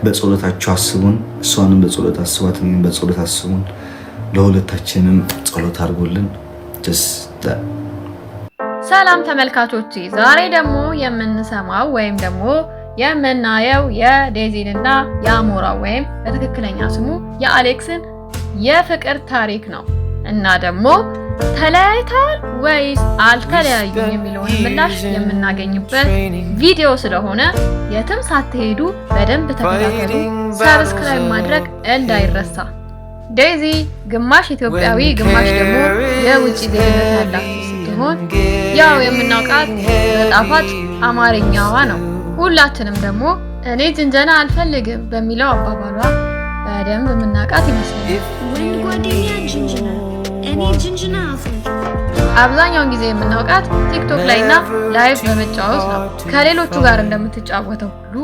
በጸሎታችሁ አስቡን። እሷንም በጸሎት አስቧት፣ እኔንም በጸሎት አስቡን። ለሁለታችንም ጸሎት አድርጉልን። ሰላም ተመልካቾቼ፣ ዛሬ ደግሞ የምንሰማው ወይም ደግሞ የምናየው የዴዚንና የአሞራው ወይም በትክክለኛ ስሙ የአሌክስን የፍቅር ታሪክ ነው እና ደግሞ ተለያይተዋል ወይስ አልተለያዩም የሚለውን ምላሽ የምናገኝበት ቪዲዮ ስለሆነ የትም ሳትሄዱ በደንብ ተከታተሉ። ሰብስክራይብ ማድረግ እንዳይረሳ። ዴዚ ግማሽ ኢትዮጵያዊ ግማሽ ደግሞ የውጭ ዜግነት ያላት ስትሆን ያው የምናውቃት በጣፋጭ አማርኛዋ ነው። ሁላችንም ደግሞ እኔ ጅንጀና አልፈልግም በሚለው አባባሏ በደንብ የምናውቃት ይመስለኛል። ወንድ ጓደኛ ጅንጀና እኔ ጅንጀና አልፈልግም። አብዛኛውን ጊዜ የምናውቃት ቲክቶክ ላይና ላይቭ በመጫወት ነው። ከሌሎቹ ጋር እንደምትጫወተው ሁሉ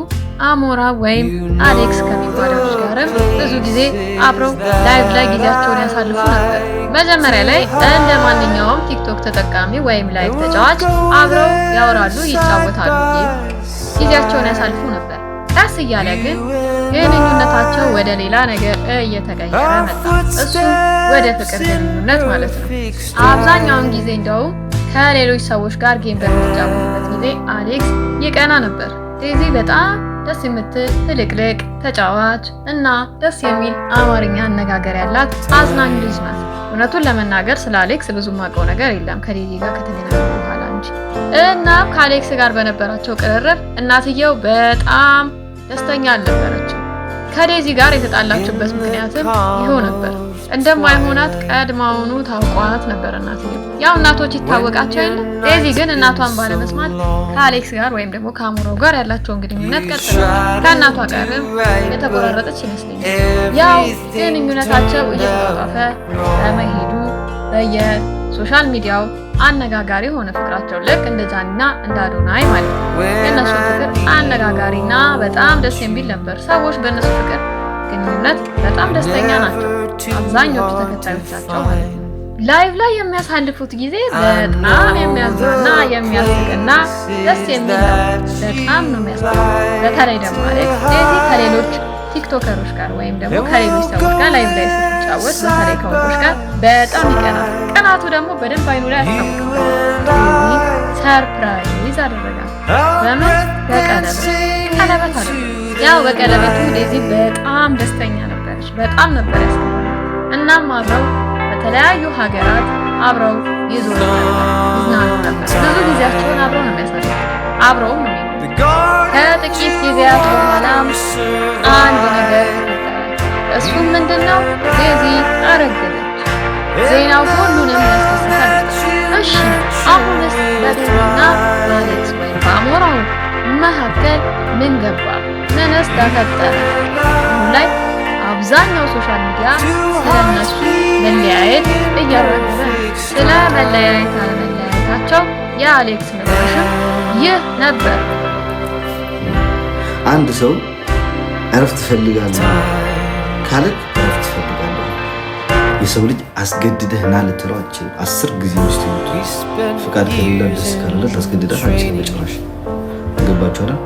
አሞራ ወይም አሌክስ ከሚባለው ልጅ ጋርም ብዙ ጊዜ አብረው ላይቭ ላይ ጊዜያቸውን ያሳልፉ ነበር። መጀመሪያ ላይ እንደ ማንኛውም ቲክቶክ ተጠቃሚ ወይም ላይቭ ተጫዋች አብረው ያወራሉ፣ ይጫወታሉ፣ ጊዜያቸውን ያሳልፉ ነበር። ቀስ እያለ ግን ግንኙነታቸው ወደ ሌላ ነገር እየተቀየረ መጣ። እሱ ወደ ፍቅር ግንኙነት ማለት ነው። አብዛኛውን ጊዜ እንደውም ከሌሎች ሰዎች ጋር ጌም በሚጫወቱበት ጊዜ አሌክስ ይቀና ነበር። ዴዚ በጣም ደስ የምትል ትልቅልቅ ተጫዋች እና ደስ የሚል አማርኛ አነጋገር ያላት አዝናኝ ልጅ ናት። እውነቱን ለመናገር ስለ አሌክስ ብዙ ማውቀው ነገር የለም ከዴዚ ጋር ከተገናኙ በኋላ እንጂ። እና ከአሌክስ ጋር በነበራቸው ቅርርብ እናትየው በጣም ደስተኛ አልነበረችም። ከዴዚ ጋር የተጣላችበት ምክንያትም ይሄው ነበር። እንደማይሆናት ቀድማውኑ ታውቋት ነበር እናትየው። ያው እናቶች ይታወቃቸው የለ። ዴዚ ግን እናቷን ባለመስማት ከአሌክስ ጋር ወይም ደግሞ ከአሞራው ጋር ያላቸውን ግንኙነት ቀጥላለች። ከእናቷ ጋርም የተቆራረጠች ይመስለኛል። ያው ግንኙነታቸው እየተጣጣፈ በመሄዱ በየሶሻል ሚዲያው አነጋጋሪ ሆነ ፍቅራቸው። ልክ እንደ ጃኒና እንደ አዶናይ ማለት ነው። የእነሱ ፍቅር አነጋጋሪና በጣም ደስ የሚል ነበር። ሰዎች በእነሱ ፍቅር ግንኙነት በጣም ደስተኛ ናቸው፣ አብዛኞቹ ተከታዮቻቸው ማለት ነው። ላይቭ ላይ የሚያሳልፉት ጊዜ በጣም የሚያዝናና የሚያስቅና ደስ የሚል ነው። በጣም ነው የሚያስቀው። በተለይ ደግሞ አሌክስ ዴዚ ከሌሎች ቲክቶከሮች ጋር ወይም ደግሞ ከሌሎች ሰዎች ጋር ላይቭ ላይ ስትጫወት በተለይ ከወንዶች ጋር በጣም ይቀናል። ቅናቱ ደግሞ በደንብ አይኑ ላይ ያስታውቃል። ሰርፕራይዝ አደረጋት። በምን? በቀለበት አደረገ። ያው በቀለበቱ ዴዚ በጣም ደስተኛ ነበረች። በጣም ነበር ያስቀናል። እናም አብረው በተለያዩ ሀገራት አብረው ይዞሩ ይዝናኑ ነበር። ብዙ ጊዜያቸውን አብረው ነው የሚያሳልፉት። አብረውም ነው። ከጥቂት ጊዜያት በኋላ አንድ ነገር ተፈጠረ። እሱም ምንድነው? ዴዚ አረገዘች። ዜናው ሁሉንም ያስደስታል። እሺ አሁንስ በዴዚና በአሌክስ ወይም በአሞራው መካከል ምን ገባ? ምንስ ተፈጠረ? አሁን ላይ አብዛኛው ሶሻል ሚዲያ ስለነሱ መለያየት እያወራን ስለ መለያየታቸው የአሌክስ ምላሽም ይህ ነበር። አንድ ሰው እረፍት ፈልጋለሁ ካለ እረፍት ፈልጋለሁ። የሰው ልጅ አስገድደህና ልትለው አትችልም። 10 ጊዜ ውስጥ ፍቃድ ከሌለ ደስ ካለ ታስገድዳት አትችልም። መጨረሻ ገባችሁ አይደል?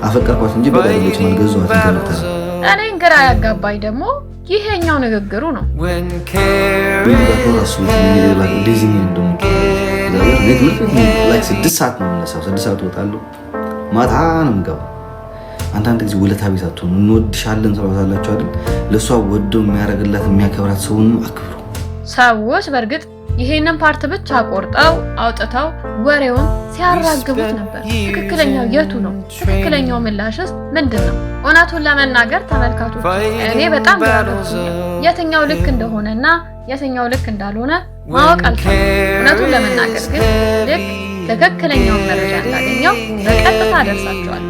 አፈቀርኳት እንጂ በቀለች ማልገዛዋት እንከለታለ። እኔን ግራ ያጋባኝ ደግሞ ይሄኛው ንግግሩ ነው። ዴዚ ነው 6 ሰዓት ነው የምነሳው። 6 ሰዓት እወጣለሁ፣ ማታ ነው የምገባው። አንዳንድ ጊዜ ውለታ ቤት አትሆኑ። እንወድሻለን ተባባላችሁ አይደል? ለሷ ወዶ የሚያረግላት የሚያከብራት ሰውንም አክብሩ። ሰዎች በእርግጥ ይሄንን ፓርት ብቻ ቆርጠው አውጥተው ወሬውን ሲያራግቡት ነበር። ትክክለኛው የቱ ነው? ትክክለኛው ምላሽስ ምንድነው? እውነቱን ለመናገር ተመልካቾች እኔ በጣም የትኛው ልክ እንደሆነና የትኛው ልክ እንዳልሆነ ማወቅ አልቻልኩም። እውነቱን ለመናገር ግን ልክ ትክክለኛው መረጃ እንዳገኘው በቀጥታ ደርሳቸዋል።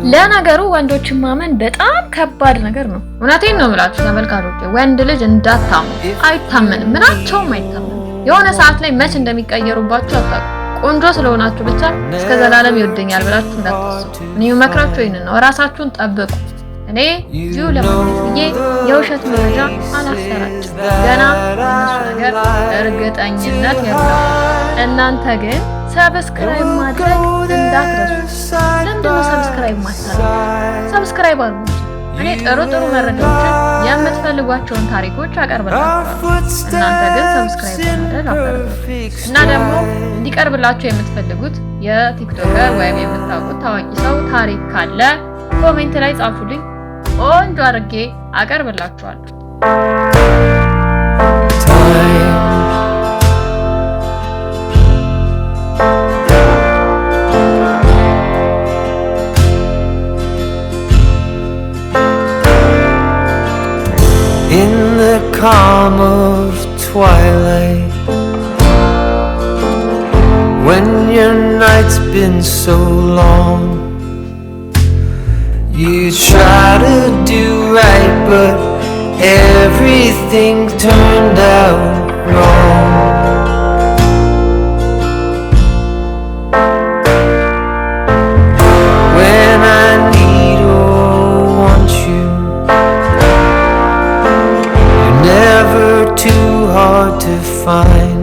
ለነገሩ ወንዶችን ማመን በጣም ከባድ ነገር ነው። እውነቴን ነው የምላችሁ ተመልካቾች፣ ወንድ ልጅ እንዳታምኑ። አይታመንም፣ ምናቸውም አይታመንም። የሆነ ሰዓት ላይ መች እንደሚቀየሩባችሁ አታውቁ። ቆንጆ ስለሆናችሁ ብቻ እስከ ዘላለም ይወደኛል ብላችሁ እንዳታስቡ። እኔ መክራችሁ ይሄንን ነው። ራሳችሁን ጠብቁ። እኔ ቪው ለማግኘት ብዬ የውሸት መረጃ አላሰራጭም። ገና እነሱ ነገር እርግጠኝነት የለውም። እናንተ ግን ሰብስክራይብ ማድረግ እንዳትረሱ። ለምንድነው ሰብስክራይብ ማታደርጉ? ሰብስክራይብ አድርጉ። እኔ ጥሩ መረጃዎችን የምትፈልጓቸውን ታሪኮች አቀርብላችኋለሁ። እናንተ ግን ሰብስክራይብ ማድረግ አትፈልጉ። እና ደግሞ እንዲቀርብላችሁ የምትፈልጉት የቲክቶከር ወይም የምታውቁት ታዋቂ ሰው ታሪክ ካለ ኮሜንት ላይ ጻፉልኝ። ቆንጆ አድርጌ አቀርብላችኋለሁ። In the calm of twilight, when your night's been so long, you try to do right, but everything turned out wrong. When I need or want you, you're never too hard to find.